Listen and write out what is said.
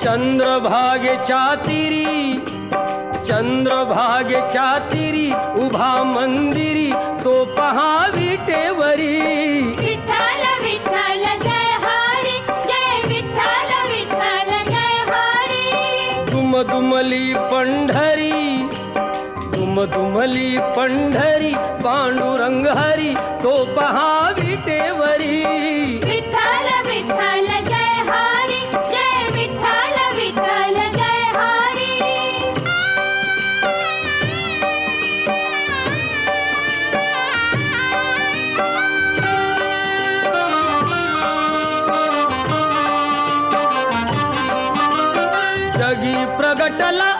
चंद्रभागेच्या तीरी, चंद्रभागेच्या तीरी उभा मंदिरी तो पहा विटेवरी. विठ्ठल विठ्ठल जय हरी, जय विठ्ठल विठ्ठल जय हरी. दुमदुमली पंढरी, दुमदुमली पंढरी पांडुरंग हरी तो पहा विटेवरी. विठ्ठल विठ्ठल जय हरी, जय विठ्ठल विठ्ठल जय हरी. जगी प्रगटला